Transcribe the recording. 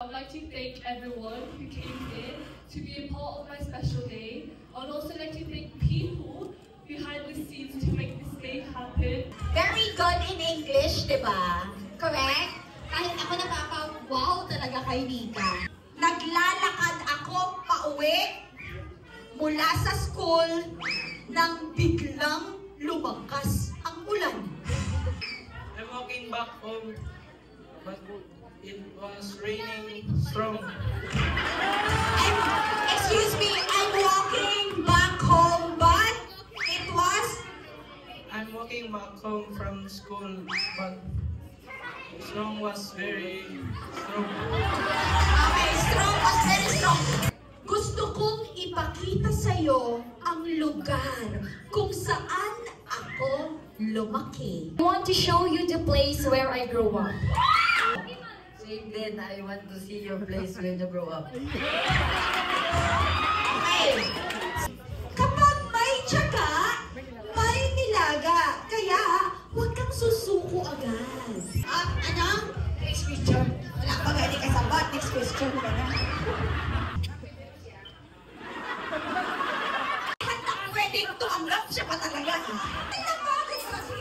I would like to thank everyone who came here to be a part of my special day. I would also like to thank people behind the scenes to make this day happen. Very good in English, di ba? Correct? Kahit ako napapa-wow talaga kay Nika. Naglalakad ako pauwi mula sa school nang biglang lumakas ang ulan. I'm walking back home, but it was raining strong. Excuse me, I'm walking back home, but it was... I'm walking back home from school, but the storm was very strong. Okay, strong was very strong. Gusto kong ipakita sa'yo ang lugar kung saan ako lumaki. I want to show you the place where I grew up. Same then, I want to see your place when you grow up. Okay. Kapag may tiyaga, may nilaga. Kaya, huwag kang susuko agad. Ano? Next question. Wala pa gani kasabat. Next question ka na. Handang pwedeng tumanggap siya pa talaga. Ay, napakit kasi.